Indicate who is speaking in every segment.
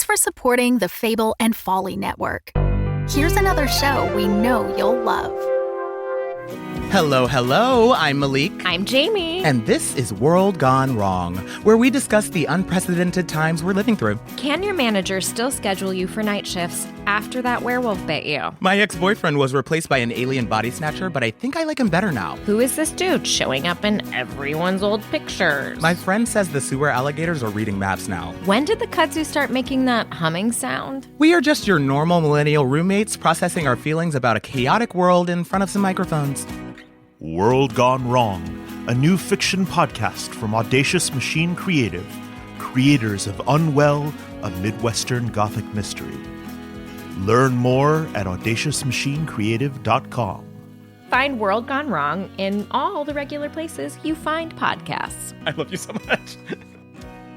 Speaker 1: for supporting the Fable and Folly Network. Here's another show we know you'll love.
Speaker 2: Hello, I'm Malik.
Speaker 3: I'm Jamie.
Speaker 2: And this is World Gone Wrong, where we discuss the unprecedented times we're living through.
Speaker 3: Can your manager still schedule you for night shifts after that werewolf bit you?
Speaker 2: My ex-boyfriend was replaced by an alien body snatcher, but I think I like him better now.
Speaker 3: Who is this dude showing up in everyone's old pictures?
Speaker 2: My friend says the sewer alligators are reading maps now.
Speaker 3: When did the kudzu start making that humming sound?
Speaker 2: We are just your normal millennial roommates processing our feelings about a chaotic world in front of some microphones.
Speaker 4: World Gone Wrong, a new fiction podcast from Audacious Machine Creative, creators of Unwell, a Midwestern Gothic mystery. Learn more at audaciousmachinecreative.com.
Speaker 3: Find World Gone Wrong in all the regular places you find podcasts.
Speaker 2: I love you so much.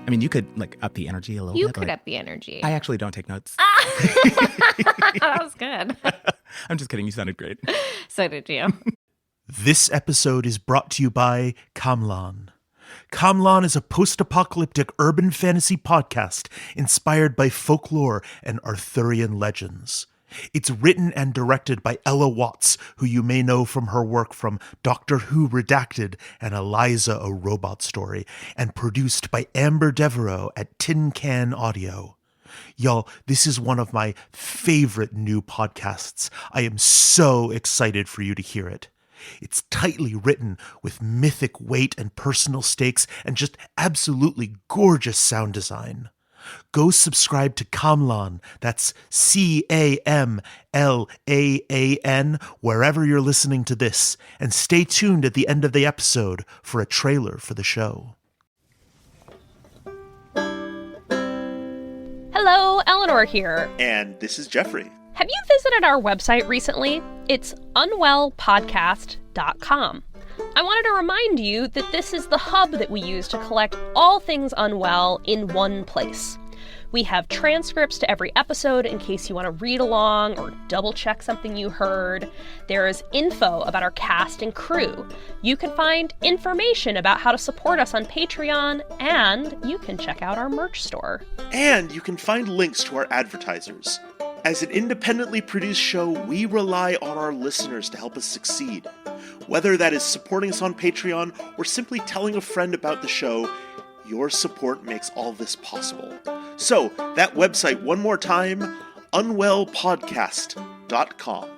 Speaker 2: I mean, you could, up the energy a little bit.
Speaker 3: You could up the energy.
Speaker 2: I actually don't take notes.
Speaker 3: That was good.
Speaker 2: I'm just kidding. You sounded great.
Speaker 3: So did you.
Speaker 4: This episode is brought to you by Kamlan. Kamlan is a post-apocalyptic urban fantasy podcast inspired by folklore and Arthurian legends. It's written and directed by Ella Watts, who you may know from her work from Doctor Who Redacted and Eliza, a Robot Story, and produced by Amber Devereaux at Tin Can Audio. Y'all, this is one of my favorite new podcasts. I am so excited for you to hear it. It's tightly written with mythic weight and personal stakes and just absolutely gorgeous sound design. Go subscribe to Kamlan, that's Camlan, wherever you're listening to this, and stay tuned at the end of the episode for a trailer for the show.
Speaker 5: Hello, Eleanor here.
Speaker 4: And this is Jeffrey.
Speaker 5: Have you visited our website recently? It's unwellpodcast.com. I wanted to remind you that this is the hub that we use to collect all things Unwell in one place. We have transcripts to every episode in case you want to read along or double check something you heard. There is info about our cast and crew. You can find information about how to support us on Patreon, and you can check out our merch store.
Speaker 4: And you can find links to our advertisers. As an independently produced show, we rely on our listeners to help us succeed. Whether that is supporting us on Patreon or simply telling a friend about the show, your support makes all this possible. So, that website one more time, unwellpodcast.com.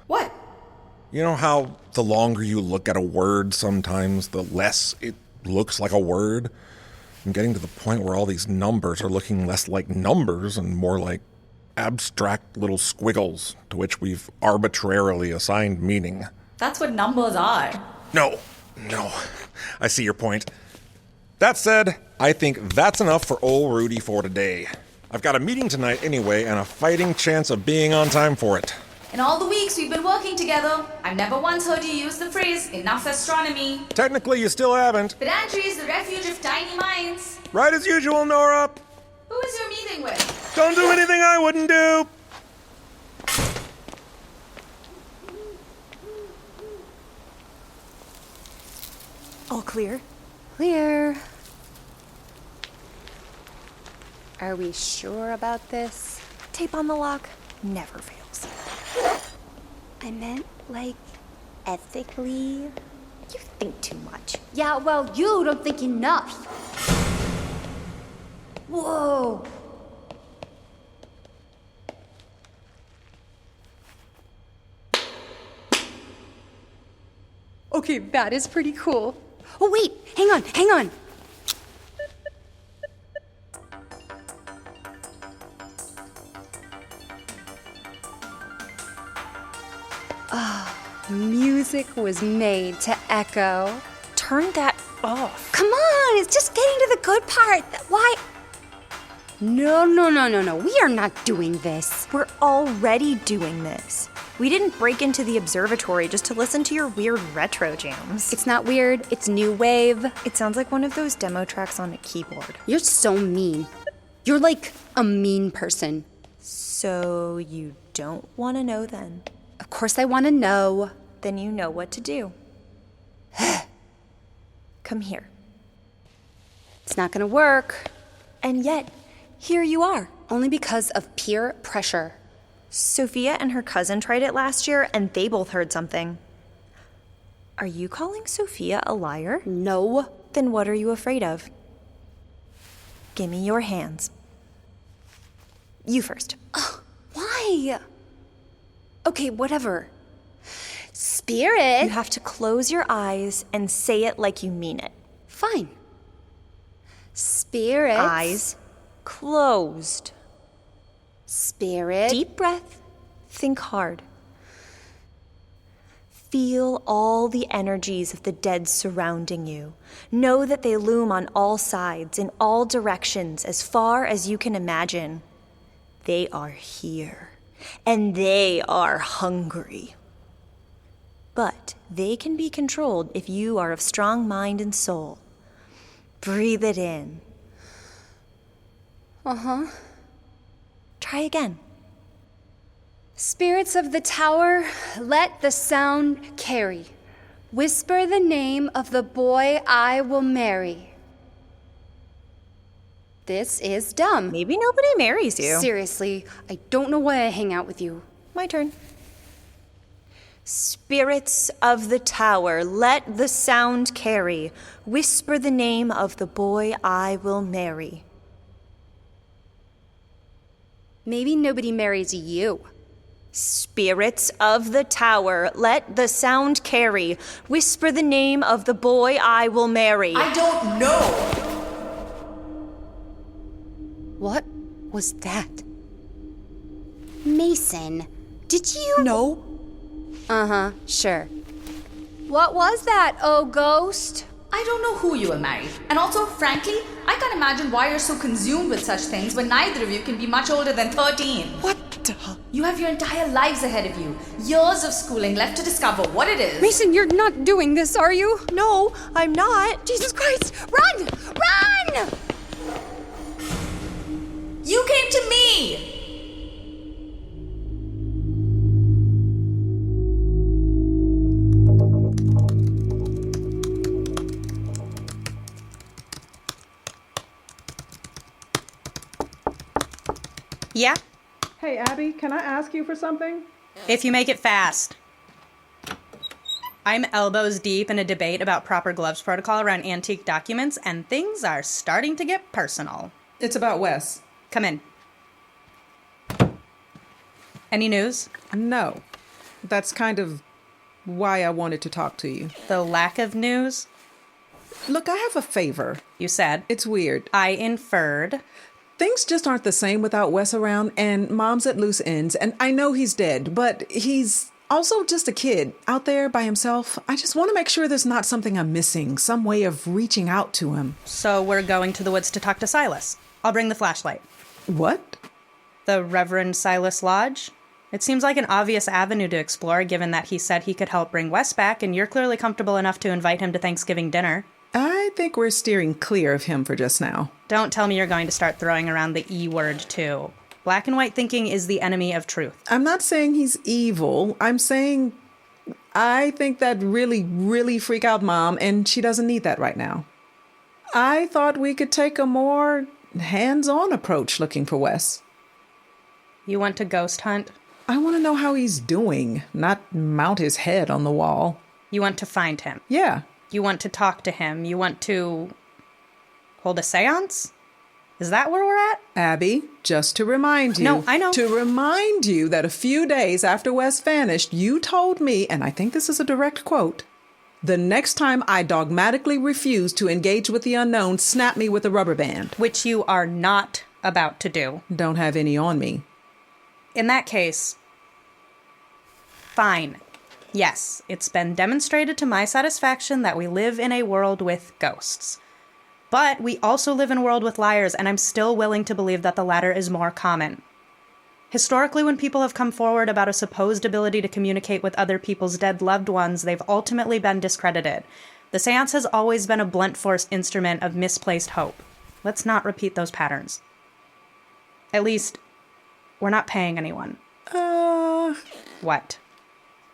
Speaker 6: What?
Speaker 7: You know how the longer you look at a word sometimes, the less it looks like a word? I'm getting to the point where all these numbers are looking less like numbers and more like abstract little squiggles to which we've arbitrarily assigned meaning.
Speaker 6: That's what numbers are.
Speaker 7: No. I see your point. That said, I think that's enough for old Rudy for today. I've got a meeting tonight anyway, and a fighting chance of being on time for it.
Speaker 6: In all the weeks we've been working together, I've never once heard you use the phrase, enough astronomy.
Speaker 7: Technically, you still haven't.
Speaker 6: Pedantry is the refuge of tiny minds.
Speaker 7: Right as usual, Norah.
Speaker 6: Who is your meeting with?
Speaker 7: Don't do anything I wouldn't do.
Speaker 8: All clear? Clear. Are we sure about this? Tape on the lock never fails. I meant, ethically. You think too much.
Speaker 9: Yeah, well, you don't think enough. Whoa.
Speaker 8: Okay, that is pretty cool. Oh, wait, hang on. Music was made to echo.
Speaker 3: Turn that off.
Speaker 8: Come on, it's just getting to the good part. Why? No. We are not doing this.
Speaker 10: We're already doing this. We didn't break into the observatory just to listen to your weird retro jams.
Speaker 8: It's not weird, it's new wave.
Speaker 10: It sounds like one of those demo tracks on a keyboard.
Speaker 8: You're so mean. You're like a mean person.
Speaker 10: So you don't want to know then?
Speaker 8: Of course I want to know.
Speaker 10: Then you know what to do. Come here.
Speaker 8: It's not going to work.
Speaker 10: And yet, here you are.
Speaker 8: Only because of peer pressure.
Speaker 10: Sophia and her cousin tried it last year, and they both heard something. Are you calling Sophia a liar?
Speaker 8: No.
Speaker 10: Then what are you afraid of? Give me your hands. You first.
Speaker 8: Why? Okay, whatever. Spirit.
Speaker 10: You have to close your eyes and say it like you mean it.
Speaker 8: Fine. Spirit.
Speaker 10: Eyes closed.
Speaker 8: Spirit.
Speaker 10: Deep breath. Think hard. Feel all the energies of the dead surrounding you. Know that they loom on all sides, in all directions, as far as you can imagine. They are here, and they are hungry. But they can be controlled if you are of strong mind and soul. Breathe it in.
Speaker 8: Uh-huh.
Speaker 10: Try again.
Speaker 8: Spirits of the tower, let the sound carry. Whisper the name of the boy I will marry. This is dumb.
Speaker 10: Maybe nobody marries you.
Speaker 8: Seriously, I don't know why I hang out with you.
Speaker 10: My turn. Spirits of the tower, let the sound carry. Whisper the name of the boy I will marry.
Speaker 8: Maybe nobody marries you.
Speaker 10: Spirits of the tower, let the sound carry. Whisper the name of the boy I will marry.
Speaker 6: I don't know.
Speaker 8: What was that? Mason, did you?
Speaker 6: No.
Speaker 8: Uh-huh, sure. What was that, oh ghost?
Speaker 6: I don't know who you will marry. And also, frankly, I can't imagine why you're so consumed with such things when neither of you can be much older than 13.
Speaker 2: What?
Speaker 6: You have your entire lives ahead of you. Years of schooling left to discover what it is.
Speaker 8: Mason, you're not doing this, are you?
Speaker 10: No, I'm not.
Speaker 8: Jesus Christ! Run! Run!
Speaker 6: You came to me!
Speaker 11: Yeah?
Speaker 12: Hey, Abbie, can I ask you for something?
Speaker 11: If you make it fast. I'm elbows deep in a debate about proper gloves protocol around antique documents, and things are starting to get personal.
Speaker 12: It's about Wes.
Speaker 11: Come in. Any news?
Speaker 12: No. That's kind of why I wanted to talk to you.
Speaker 11: The lack of news?
Speaker 12: Look, I have a favor.
Speaker 11: You said.
Speaker 12: It's weird.
Speaker 11: I inferred.
Speaker 12: Things just aren't the same without Wes around, and Mom's at loose ends, and I know he's dead, but he's also just a kid out there by himself. I just want to make sure there's not something I'm missing, some way of reaching out to him.
Speaker 11: So we're going to the woods to talk to Silas. I'll bring the flashlight.
Speaker 12: What?
Speaker 11: The Reverend Silas Lodge? It seems like an obvious avenue to explore, given that he said he could help bring Wes back, and you're clearly comfortable enough to invite him to Thanksgiving dinner.
Speaker 12: I think we're steering clear of him for just now.
Speaker 11: Don't tell me you're going to start throwing around the E word, too. Black and white thinking is the enemy of truth.
Speaker 12: I'm not saying he's evil. I'm saying I think that'd really freak out Mom, and she doesn't need that right now. I thought we could take a more hands-on approach looking for Wes.
Speaker 11: You want to ghost hunt?
Speaker 12: I want to know how he's doing, not mount his head on the wall.
Speaker 11: You want to find him?
Speaker 12: Yeah.
Speaker 11: You want to talk to him? You want to hold a seance? Is that where we're at?
Speaker 12: Abbie, just to remind you.
Speaker 11: No, I know.
Speaker 12: To remind you that a few days after Wes vanished, you told me, and I think this is a direct quote, "The next time I dogmatically refuse to engage with the unknown, snap me with a rubber band."
Speaker 11: Which you are not about to do.
Speaker 12: Don't have any on me.
Speaker 11: In that case, fine. Yes, it's been demonstrated to my satisfaction that we live in a world with ghosts. But we also live in a world with liars, and I'm still willing to believe that the latter is more common. Historically, when people have come forward about a supposed ability to communicate with other people's dead loved ones, they've ultimately been discredited. The seance has always been a blunt force instrument of misplaced hope. Let's not repeat those patterns. At least, We're not paying anyone. What?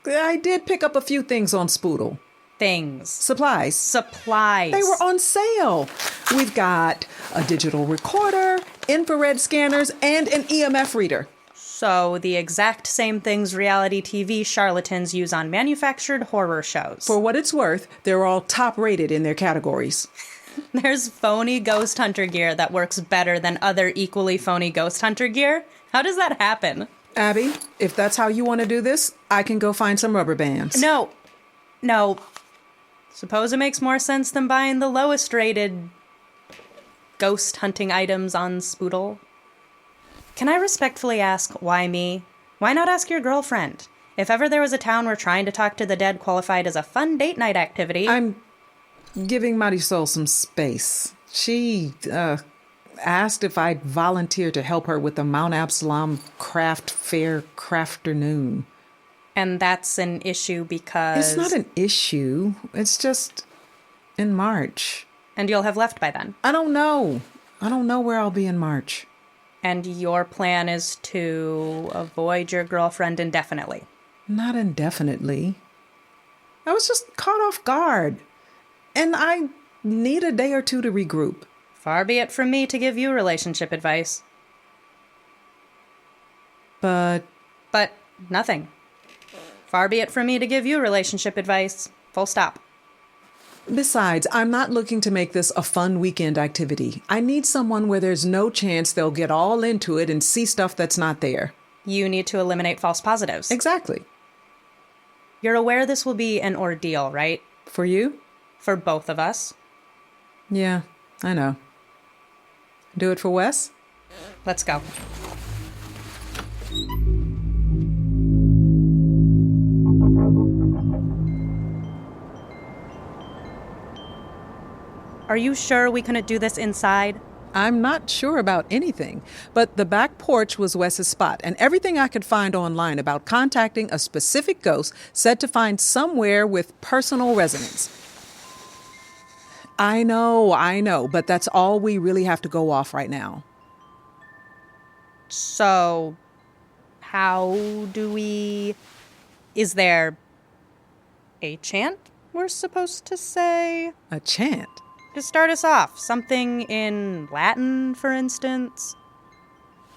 Speaker 12: I did pick up a few things on Spoodle.
Speaker 11: Things.
Speaker 12: Supplies.
Speaker 11: Supplies.
Speaker 12: They were on sale. We've got a digital recorder, infrared scanners, and an EMF reader.
Speaker 11: So the exact same things reality TV charlatans use on manufactured horror shows.
Speaker 12: For what it's worth, they're all top rated in their categories.
Speaker 11: There's phony ghost hunter gear that works better than other equally phony ghost hunter gear. How does that happen?
Speaker 12: Abbie, if that's how you want to do this, I can go find some rubber bands.
Speaker 11: No. Suppose it makes more sense than buying the lowest rated ghost hunting items on Spoodle. Can I respectfully ask, why me? Why not ask your girlfriend? If ever there was a town where trying to talk to the dead qualified as a fun date night activity...
Speaker 12: I'm giving Marisol some space. She, asked if I'd volunteer to help her with the Mount Absalom Craft Fair Crafternoon.
Speaker 11: And that's an issue because...
Speaker 12: It's not an issue. It's just in March.
Speaker 11: And you'll have left by then?
Speaker 12: I don't know. I don't know where I'll be in March.
Speaker 11: And your plan is to avoid your girlfriend indefinitely?
Speaker 12: Not indefinitely. I was just caught off guard. And I need a day or two to regroup.
Speaker 11: Far be it from me to give you relationship advice.
Speaker 12: But
Speaker 11: nothing. Far be it from me to give you relationship advice. Full stop.
Speaker 12: Besides, I'm not looking to make this a fun weekend activity. I need someone where there's no chance they'll get all into it and see stuff that's not there.
Speaker 11: You need to eliminate false positives.
Speaker 12: Exactly.
Speaker 11: You're aware this will be an ordeal, right?
Speaker 12: For you?
Speaker 11: For both of us.
Speaker 12: Yeah, I know. Do it for Wes?
Speaker 11: Let's go. Are you sure we couldn't do this inside?
Speaker 12: I'm not sure about anything, but the back porch was Wes's spot, and everything I could find online about contacting a specific ghost said to find somewhere with personal resonance. I know, but that's all we really have to go off right now.
Speaker 11: So, how do we... Is there a chant we're supposed to say?
Speaker 12: A chant?
Speaker 11: To start us off, something in Latin, for instance.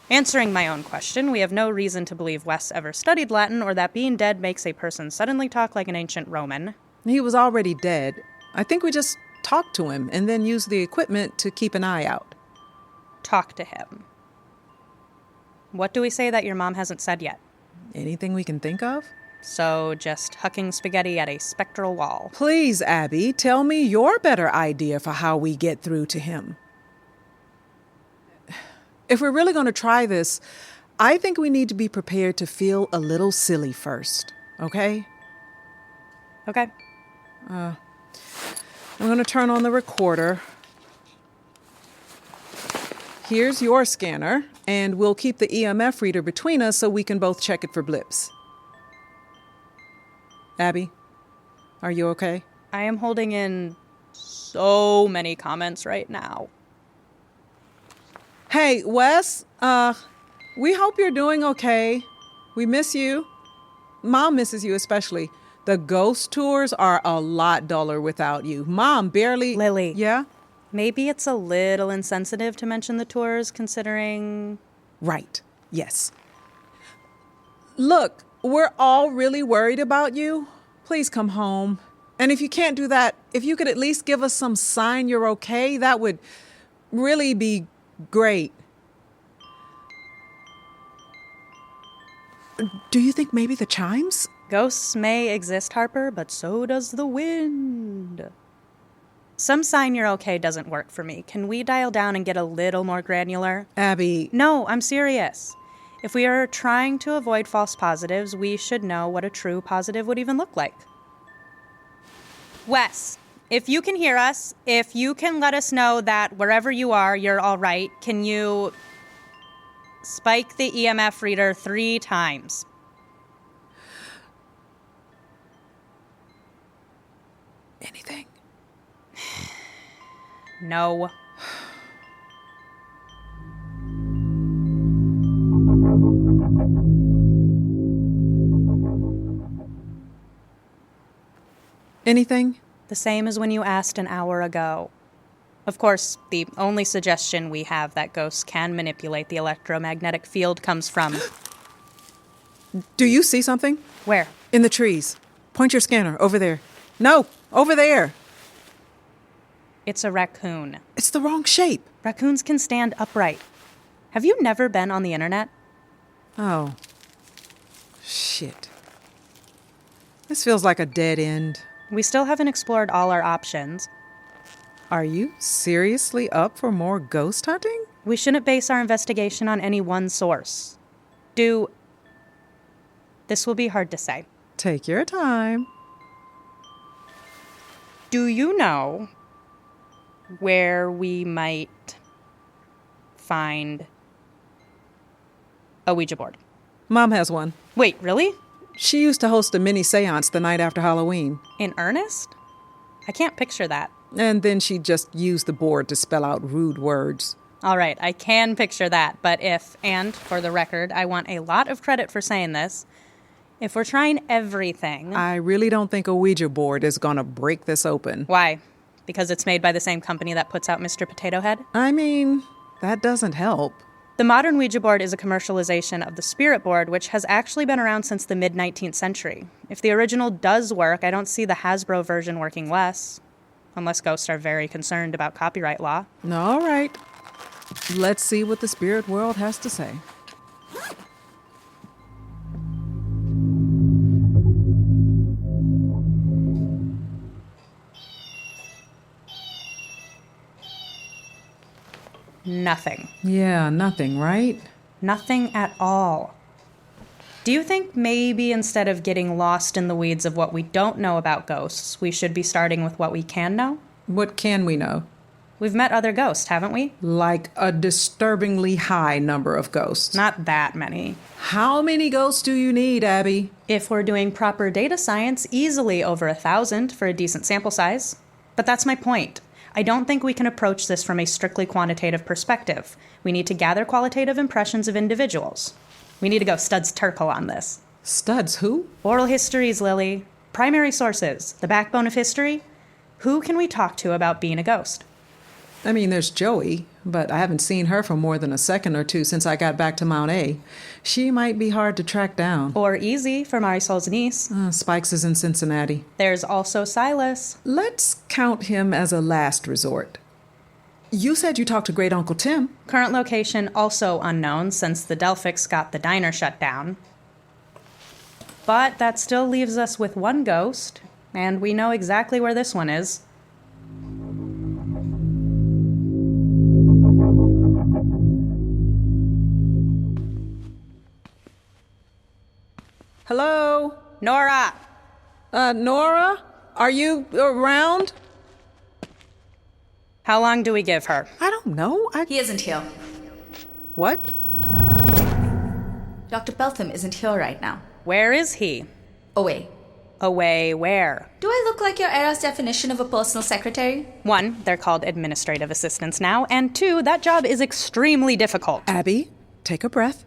Speaker 11: Answering my own question, we have no reason to believe Wes ever studied Latin or that being dead makes a person suddenly talk like an ancient Roman.
Speaker 12: He was already dead. I think we just talk to him and then use the equipment to keep an eye out.
Speaker 11: Talk to him. What do we say that your mom hasn't said yet?
Speaker 12: Anything we can think of?
Speaker 11: So, just hucking spaghetti at a spectral wall.
Speaker 12: Please, Abbie, tell me your better idea for how we get through to him. If we're really going to try this, I think we need to be prepared to feel a little silly first, okay?
Speaker 11: Okay.
Speaker 12: I'm going to turn on the recorder. Here's your scanner, and we'll keep the EMF reader between us so we can both check it for blips. Abbie, are you okay?
Speaker 11: I am holding in so many comments right now.
Speaker 12: Hey, Wes, we hope you're doing okay. We miss you. Mom misses you especially. The ghost tours are a lot duller without you. Mom barely...
Speaker 11: Lily.
Speaker 12: Yeah?
Speaker 11: Maybe it's a little insensitive to mention the tours, considering...
Speaker 12: Right. Yes. Look, we're all really worried about you. Please come home. And if you can't do that, if you could at least give us some sign you're okay, that would really be great. Do you think maybe the chimes?
Speaker 11: Ghosts may exist, Harper, but so does the wind. Some sign you're okay doesn't work for me. Can we dial down and get a little more granular?
Speaker 12: Abbie.
Speaker 11: No, I'm serious. If we are trying to avoid false positives, we should know what a true positive would even look like. Wes, if you can hear us, if you can let us know that wherever you are, you're all right, can you spike the EMF reader 3 times?
Speaker 12: Anything?
Speaker 11: No.
Speaker 12: Anything?
Speaker 11: The same as when you asked an hour ago. Of course, the only suggestion we have that ghosts can manipulate the electromagnetic field comes from...
Speaker 12: Do you see something?
Speaker 11: Where?
Speaker 12: In the trees. Point your scanner. Over there. No, over there.
Speaker 11: It's a raccoon.
Speaker 12: It's the wrong shape.
Speaker 11: Raccoons can stand upright. Have you never been on the internet?
Speaker 12: Oh. Shit. This feels like a dead end.
Speaker 11: We still haven't explored all our options.
Speaker 12: Are you seriously up for more ghost hunting?
Speaker 11: We shouldn't base our investigation on any one source. This will be hard to say.
Speaker 12: Take your time.
Speaker 11: Do you know where we might find a Ouija board?
Speaker 12: Mom has one.
Speaker 11: Wait, really?
Speaker 12: She used to host a mini seance the night after Halloween.
Speaker 11: In earnest? I can't picture that.
Speaker 12: And then she just used the board to spell out rude words.
Speaker 11: All right, I can picture that, but and for the record, I want a lot of credit for saying this, if we're trying everything...
Speaker 12: I really don't think a Ouija board is gonna break this open.
Speaker 11: Why? Because it's made by the same company that puts out Mr. Potato Head?
Speaker 12: I mean, that doesn't help.
Speaker 11: The modern Ouija board is a commercialization of the spirit board, which has actually been around since the mid-19th century. If the original does work, I don't see the Hasbro version working less. Unless ghosts are very concerned about copyright law.
Speaker 12: All right. Let's see what the spirit world has to say.
Speaker 11: Nothing.
Speaker 12: Yeah, nothing, right?
Speaker 11: Nothing at all. Do you think maybe instead of getting lost in the weeds of what we don't know about ghosts, we should be starting with what we can know?
Speaker 12: What can we know?
Speaker 11: We've met other ghosts, haven't we?
Speaker 12: Like a disturbingly high number of ghosts.
Speaker 11: Not that many.
Speaker 12: How many ghosts do you need, Abbie?
Speaker 11: If we're doing proper data science, easily over 1,000 for a decent sample size. But that's my point. I don't think we can approach this from a strictly quantitative perspective. We need to gather qualitative impressions of individuals. We need to go Studs Terkel on this.
Speaker 12: Studs who?
Speaker 11: Oral histories, Lily. Primary sources. The backbone of history. Who can we talk to about being a ghost?
Speaker 12: I mean, there's Joey, but I haven't seen her for more than a second or two since I got back to Mount A. She might be hard to track down.
Speaker 11: Or easy for Marisol's niece.
Speaker 12: Spikes is in Cincinnati.
Speaker 11: There's also Silas.
Speaker 12: Let's count him as a last resort. You said you talked to Great Uncle Tim.
Speaker 11: Current location also unknown since the Delphix got the diner shut down. But that still leaves us with one ghost, and we know exactly where this one is.
Speaker 12: Hello?
Speaker 11: Norah!
Speaker 12: Norah? Are you around?
Speaker 11: How long do we give her?
Speaker 12: I don't know.
Speaker 6: He isn't here.
Speaker 12: What?
Speaker 6: Dr. Peltham isn't here right now.
Speaker 11: Where is he?
Speaker 6: Away.
Speaker 11: Away where?
Speaker 6: Do I look like your era's definition of a personal secretary?
Speaker 11: 1, they're called administrative assistants now, and 2, that job is extremely difficult.
Speaker 12: Abbie, take a breath.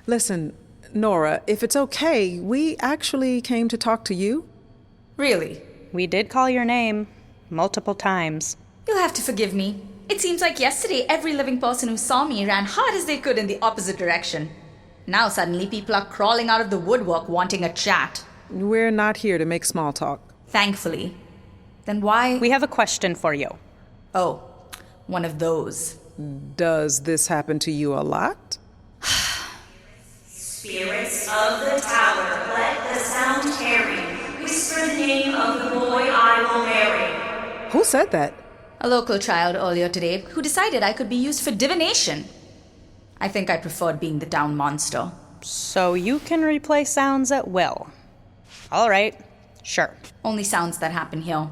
Speaker 12: Listen, Norah, if it's okay, we actually came to talk to you.
Speaker 6: Really?
Speaker 11: We did call your name multiple times.
Speaker 6: You'll have to forgive me. It seems like yesterday every living person who saw me ran hard as they could in the opposite direction. Now suddenly people are crawling out of the woodwork wanting a chat.
Speaker 12: We're not here to make small talk.
Speaker 6: Thankfully. Then why?
Speaker 11: We have a question for you.
Speaker 6: Oh, one of those.
Speaker 12: Does this happen to you a lot?
Speaker 13: Spirits of the tower, let the sound carry. Whisper the name of the boy I will marry.
Speaker 12: Who said that?
Speaker 6: A local child earlier today who decided I could be used for divination. I think I preferred being the town monster.
Speaker 11: So you can replay sounds at will. All right, sure.
Speaker 6: Only sounds that happen here.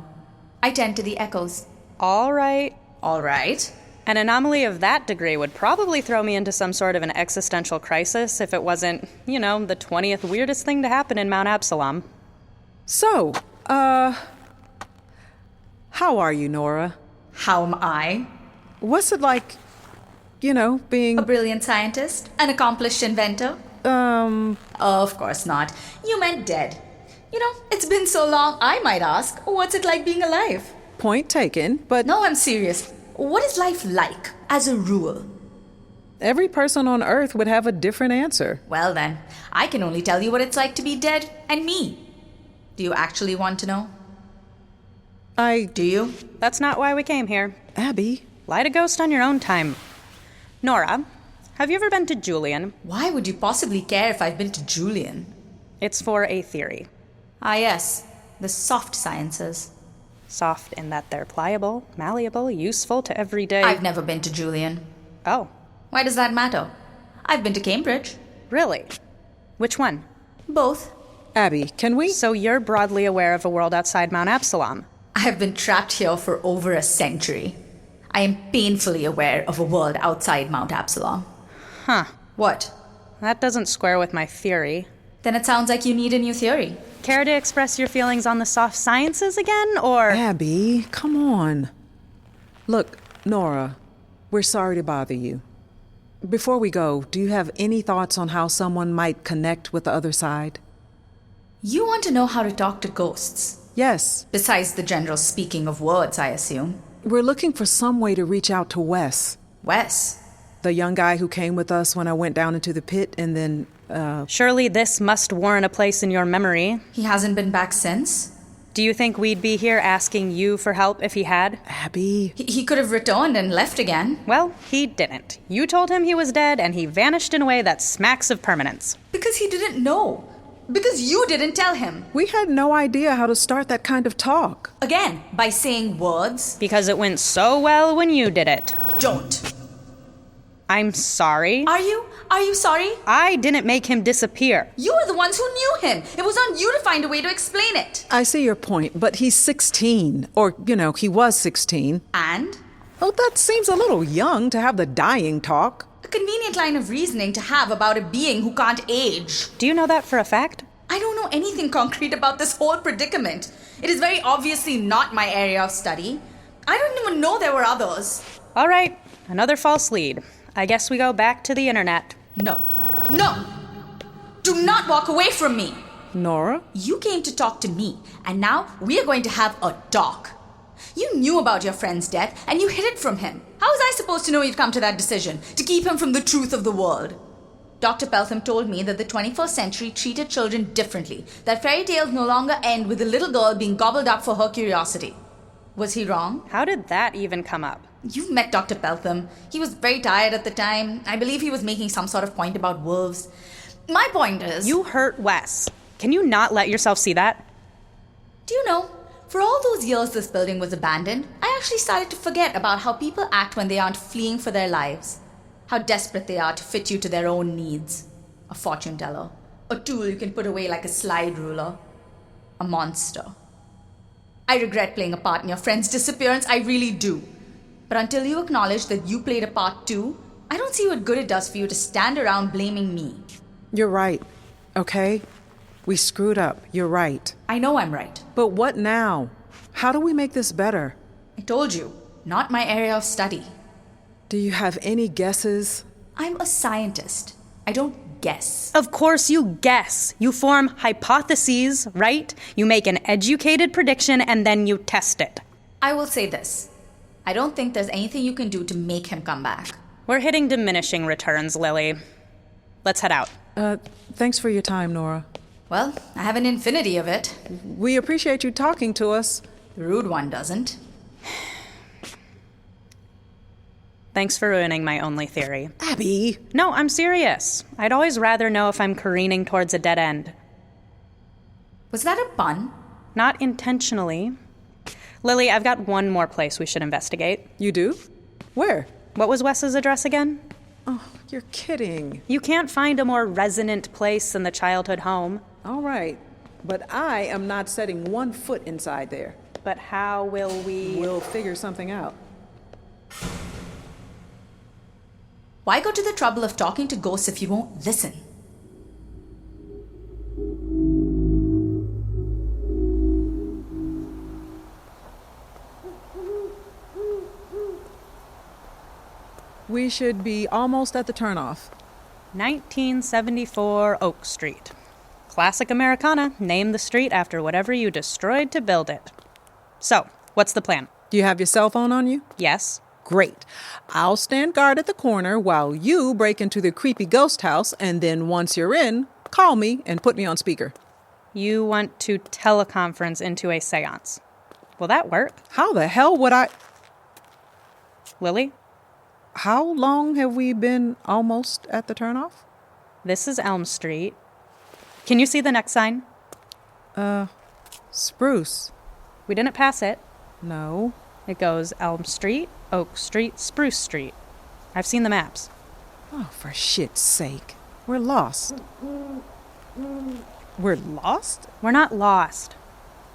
Speaker 6: I tend to the echoes.
Speaker 11: All right.
Speaker 6: All right.
Speaker 11: An anomaly of that degree would probably throw me into some sort of an existential crisis if it wasn't, the 20th weirdest thing to happen in Mount Absalom.
Speaker 12: So, how are you, Norah?
Speaker 6: How am I?
Speaker 12: What's it like, being...
Speaker 6: A brilliant scientist? An accomplished inventor? Of course not. You meant dead. You know, it's been so long, I might ask, what's it like being alive?
Speaker 12: Point taken, but...
Speaker 6: No, I'm serious. What is life like, as a rule?
Speaker 12: Every person on Earth would have a different answer.
Speaker 6: Well then, I can only tell you what it's like to be dead and me. Do you actually want to know? Do you?
Speaker 11: That's not why we came here.
Speaker 12: Abbie.
Speaker 11: Light a ghost on your own time. Norah, have you ever been to Julian?
Speaker 6: Why would you possibly care if I've been to Julian?
Speaker 11: It's for a theory.
Speaker 6: Ah yes, the soft sciences.
Speaker 11: Soft in that they're pliable, malleable, useful to everyday...
Speaker 6: I've never been to Julian.
Speaker 11: Oh.
Speaker 6: Why does that matter? I've been to Cambridge.
Speaker 11: Really? Which one?
Speaker 6: Both.
Speaker 12: Abbie, can we...
Speaker 11: So you're broadly aware of a world outside Mount Absalom?
Speaker 6: I have been trapped here for over a century. I am painfully aware of a world outside Mount Absalom.
Speaker 11: Huh.
Speaker 6: What?
Speaker 11: That doesn't square with my theory.
Speaker 6: Then it sounds like you need a new theory.
Speaker 11: Care to express your feelings on the soft sciences again, or...
Speaker 12: Abbie, come on. Look, Norah, we're sorry to bother you. Before we go, do you have any thoughts on how someone might connect with the other side?
Speaker 6: You want to know how to talk to ghosts?
Speaker 12: Yes.
Speaker 6: Besides the general speaking of words, I assume.
Speaker 12: We're looking for some way to reach out to Wes.
Speaker 6: Wes?
Speaker 12: The young guy who came with us when I went down into the pit and then,
Speaker 11: Surely this must warrant a place in your memory.
Speaker 6: He hasn't been back since?
Speaker 11: Do you think we'd be here asking you for help if he had?
Speaker 12: Abbie...
Speaker 6: He could have returned and left again.
Speaker 11: Well, he didn't. You told him he was dead, and he vanished in a way that smacks of permanence.
Speaker 6: Because he didn't know. Because you didn't tell him.
Speaker 12: We had no idea how to start that kind of talk.
Speaker 6: Again, by saying words.
Speaker 11: Because it went so well when you did it.
Speaker 6: Don't.
Speaker 11: I'm sorry.
Speaker 6: Are you? Are you sorry?
Speaker 11: I didn't make him disappear.
Speaker 6: You were the ones who knew him. It was on you to find a way to explain it.
Speaker 12: I see your point, but he's 16. Or, he was 16.
Speaker 6: And?
Speaker 12: Oh, that seems a little young to have the dying talk.
Speaker 6: A convenient line of reasoning to have about a being who can't age.
Speaker 11: Do you know that for a fact?
Speaker 6: I don't know anything concrete about this whole predicament. It is very obviously not my area of study. I don't even know there were others.
Speaker 11: All right, another false lead. I guess we go back to the internet.
Speaker 6: No. No! Do not walk away from me!
Speaker 12: Norah?
Speaker 6: You came to talk to me, and now we are going to have a talk. You knew about your friend's death, and you hid it from him. How was I supposed to know you'd come to that decision, to keep him from the truth of the world? Dr. Peltham told me that the 21st century treated children differently, that fairy tales no longer end with a little girl being gobbled up for her curiosity. Was he wrong?
Speaker 11: How did that even come up?
Speaker 6: You've met Dr. Peltham. He was very tired at the time. I believe he was making some sort of point about wolves. My point is...
Speaker 11: You hurt Wes. Can you not let yourself see that?
Speaker 6: Do you know, for all those years this building was abandoned, I actually started to forget about how people act when they aren't fleeing for their lives. How desperate they are to fit you to their own needs. A fortune teller. A tool you can put away like a slide ruler. A monster. I regret playing a part in your friend's disappearance, I really do. But until you acknowledge that you played a part too, I don't see what good it does for you to stand around blaming me.
Speaker 12: You're right, okay? We screwed up, you're right.
Speaker 6: I know I'm right.
Speaker 12: But what now? How do we make this better?
Speaker 6: I told you, not my area of study.
Speaker 12: Do you have any guesses?
Speaker 6: I'm a scientist. I don't guess.
Speaker 11: Of course you guess. You form hypotheses, right? You make an educated prediction and then you test it.
Speaker 6: I will say this. I don't think there's anything you can do to make him come back.
Speaker 11: We're hitting diminishing returns, Lily. Let's head out.
Speaker 12: Thanks for your time, Norah.
Speaker 6: Well, I have an infinity of it.
Speaker 12: We appreciate you talking to us.
Speaker 6: The rude one doesn't.
Speaker 11: Thanks for ruining my only theory.
Speaker 12: Abbie!
Speaker 11: No, I'm serious. I'd always rather know if I'm careening towards a dead end.
Speaker 6: Was that a pun?
Speaker 11: Not intentionally. Lily, I've got one more place we should investigate.
Speaker 12: You do? Where?
Speaker 11: What was Wes's address again?
Speaker 12: Oh, you're kidding.
Speaker 11: You can't find a more resonant place than the childhood home.
Speaker 12: All right, but I am not setting one foot inside there.
Speaker 11: But how will we...
Speaker 12: We'll figure something out.
Speaker 6: Why go to the trouble of talking to ghosts if you won't listen?
Speaker 12: We should be almost at the turnoff.
Speaker 11: 1974 Oak Street. Classic Americana. Name the street after whatever you destroyed to build it. So, what's the plan?
Speaker 12: Do you have your cell phone on you?
Speaker 11: Yes.
Speaker 12: Great. I'll stand guard at the corner while you break into the creepy ghost house, and then once you're in, call me and put me on speaker.
Speaker 11: You want to teleconference into a seance. Will that work?
Speaker 12: How the hell would I...
Speaker 11: Lily?
Speaker 12: How long have we been almost at the turnoff?
Speaker 11: This is Elm Street. Can you see the next sign?
Speaker 12: Spruce.
Speaker 11: We didn't pass it.
Speaker 12: No.
Speaker 11: It goes Elm Street, Oak Street, Spruce Street. I've seen the maps.
Speaker 12: Oh, for shit's sake. We're lost. We're lost?
Speaker 11: We're not lost.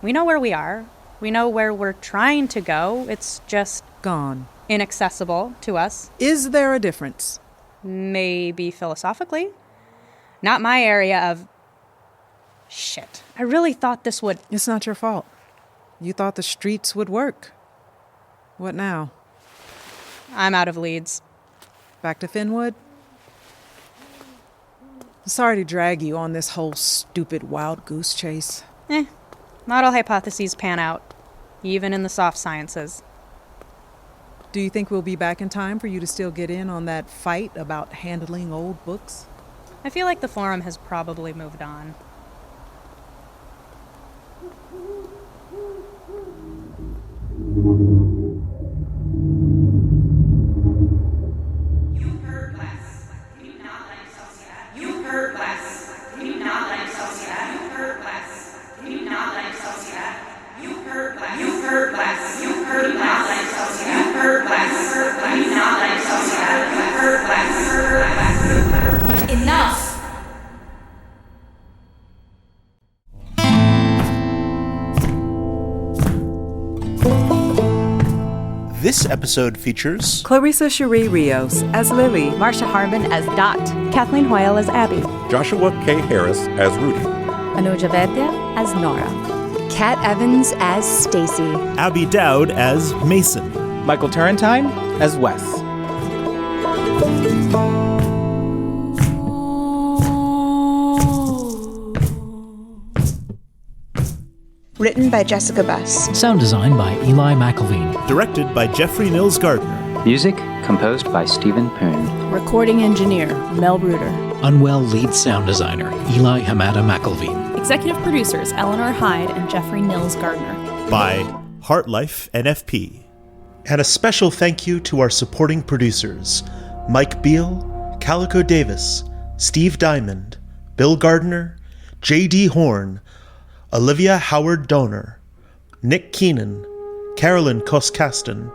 Speaker 11: We know where we are. We know where we're trying to go. It's just...
Speaker 12: gone.
Speaker 11: Inaccessible to us.
Speaker 12: Is there a difference?
Speaker 11: Maybe philosophically. Not my area of... Shit. I really thought this would...
Speaker 12: It's not your fault. You thought the streets would work. What now?
Speaker 11: I'm out of leads.
Speaker 12: Back to Finwood? Sorry to drag you on this whole stupid wild goose chase.
Speaker 11: Not all hypotheses pan out, even in the soft sciences.
Speaker 12: Do you think we'll be back in time for you to still get in on that fight about handling old books?
Speaker 11: I feel like the forum has probably moved on.
Speaker 13: You've heard less. Can you not let yourself see that? You've heard less. Can you not let yourself see that? You've heard less. Can you not let yourself see that? You've heard less. You've heard less. You've heard not let yourself see that. You've heard less. Can you not let yourself see that? You've heard less. Enough.
Speaker 4: This episode features
Speaker 14: Clarisa Cherie Rios as Lily,
Speaker 15: Marsha Harmon as Dot,
Speaker 16: Kathleen Hoil as Abbie,
Speaker 17: Joshua K. Harris as Rudy,
Speaker 16: Anuja Vaidya as Norah,
Speaker 8: Kat Evans as Stacy,
Speaker 4: Abbie Doud as Mason,
Speaker 2: Michael Turrentine as Wes.
Speaker 18: Written by Jessica Buss.
Speaker 19: Sound design by Eli McIlveen.
Speaker 4: Directed by Jeffrey Nils Gardner.
Speaker 20: Music composed by Stephen Poon.
Speaker 15: Recording engineer Mel Ruder.
Speaker 19: Unwell lead sound designer Eli Hamada McIlveen.
Speaker 15: Executive producers Eleanor, Hyde, and Jeffrey Nils Gardner.
Speaker 4: By HartLife NFP. And a special thank you to our supporting producers, Mike Beal, Calico Davis, Steve Diamond, Bill Gardner, J.D. Horn, Olivia Howard Donner, Nick Keenan, Carolyn Koskaston,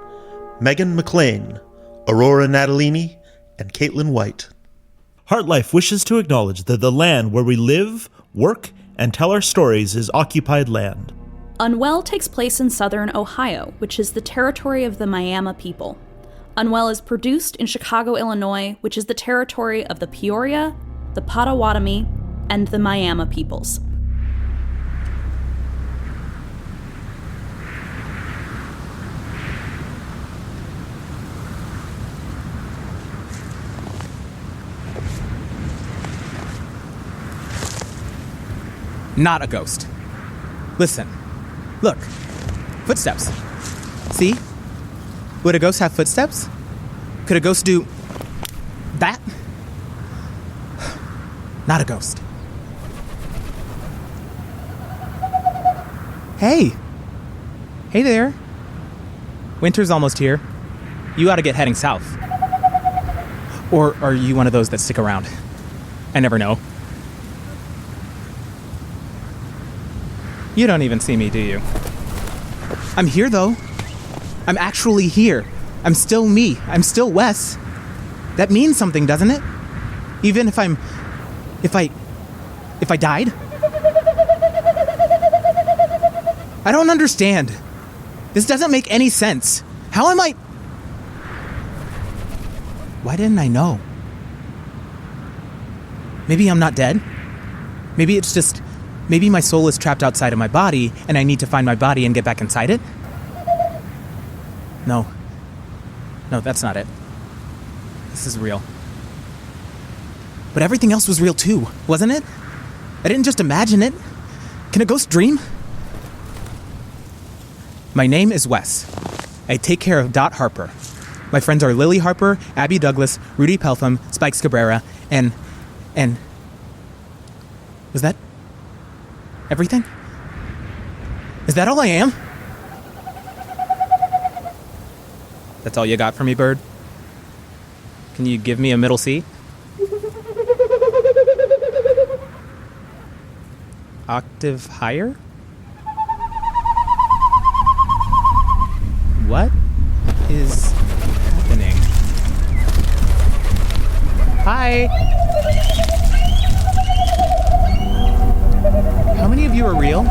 Speaker 4: Megan McLean, Aurora Natalini, and Caitlin White. HartLife wishes to acknowledge that the land where we live, work, and tell our stories is occupied land.
Speaker 1: Unwell takes place in southern Ohio, which is the territory of the Miami people. Unwell is produced in Chicago, Illinois, which is the territory of the Peoria, the Potawatomi, and the Miami peoples.
Speaker 2: Not a ghost. Listen. Look. Footsteps. See? Would a ghost have footsteps? Could a ghost do that? Not a ghost. Hey. Hey there. Winter's almost here. You ought to get heading south. Or are you one of those that stick around? I never know. You don't even see me, do you? I'm here, though. I'm actually here. I'm still me. I'm still Wes. That means something, doesn't it? Even if I died? I don't understand. This doesn't make any sense. How am I... Why didn't I know? Maybe I'm not dead. Maybe it's just... Maybe my soul is trapped outside of my body, and I need to find my body and get back inside it? No, that's not it. This is real. But everything else was real too, wasn't it? I didn't just imagine it. Can a ghost dream? My name is Wes. I take care of Dot Harper. My friends are Lily Harper, Abbie Douglas, Rudy Peltham, Spikes Cabrera, and... Was that everything? Is that all I am? That's all you got for me, bird? Can you give me a middle C? Octave higher? What is happening? Hi! How many of you are real?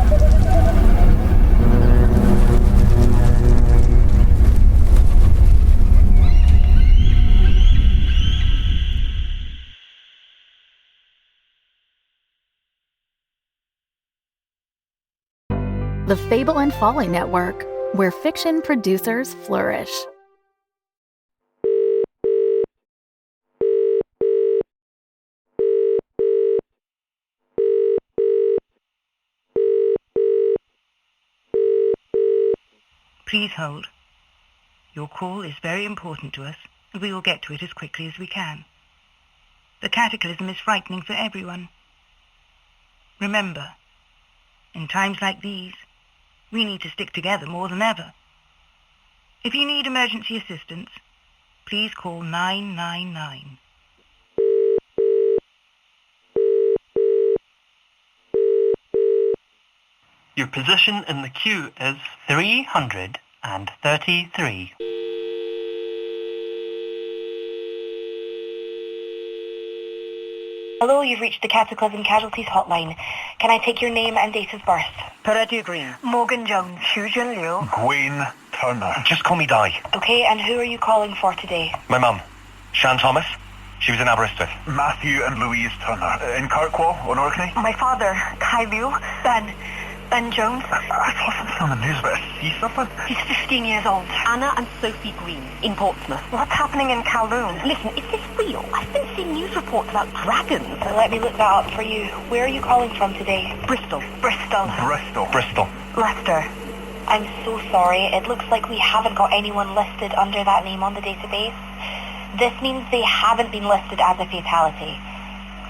Speaker 21: The Fable and Folly Network, where fiction producers flourish.
Speaker 22: Please hold. Your call is very important to us, and we will get to it as quickly as we can. The cataclysm is frightening for everyone. Remember, in times like these, we need to stick together more than ever. If you need emergency assistance, please call 999.
Speaker 23: Your position in the queue is 333.
Speaker 24: Hello, you've reached the Cataclysm Casualties Hotline. Can I take your name and date of birth?
Speaker 22: Peretti Green.
Speaker 24: Morgan Jones.
Speaker 23: Fusion Liu. Gwen Turner. Just call me Di.
Speaker 24: Okay, and who are you calling for today?
Speaker 23: My mum, Shan Thomas. She was in Aberystwyth. Matthew and Louise Turner. In Kirkwall, on Orkney.
Speaker 24: My father, Kai Liu. Ben Jones.
Speaker 23: I saw something on the news about a sea serpent.
Speaker 24: He's 15 years old.
Speaker 23: Anna and Sophie Green, in Portsmouth.
Speaker 24: What's happening in Kowloon?
Speaker 23: Listen, is this real? I've been seeing news reports about dragons.
Speaker 24: Let me look that up for you. Where are you calling from today?
Speaker 23: Bristol.
Speaker 24: Bristol. Leicester. I'm so sorry. It looks like we haven't got anyone listed under that name on the database. This means they haven't been listed as a fatality.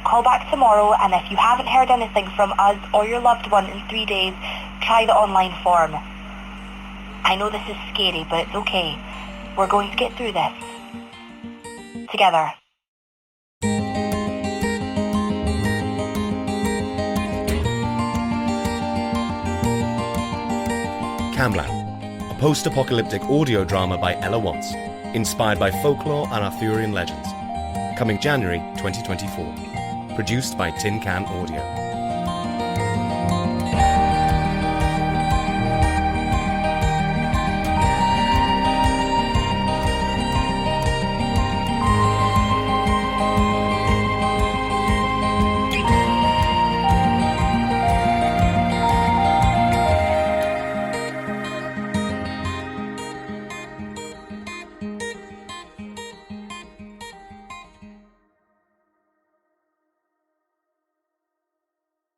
Speaker 24: Call back tomorrow, and if you haven't heard anything from us or your loved one in 3 days, try the online form. I know this is scary, but it's okay. We're going to get through this. Together.
Speaker 25: Camlan, a post-apocalyptic audio drama by Ella Watts, inspired by folklore and Arthurian legends. Coming January 2024. Produced by Tin Can Audio.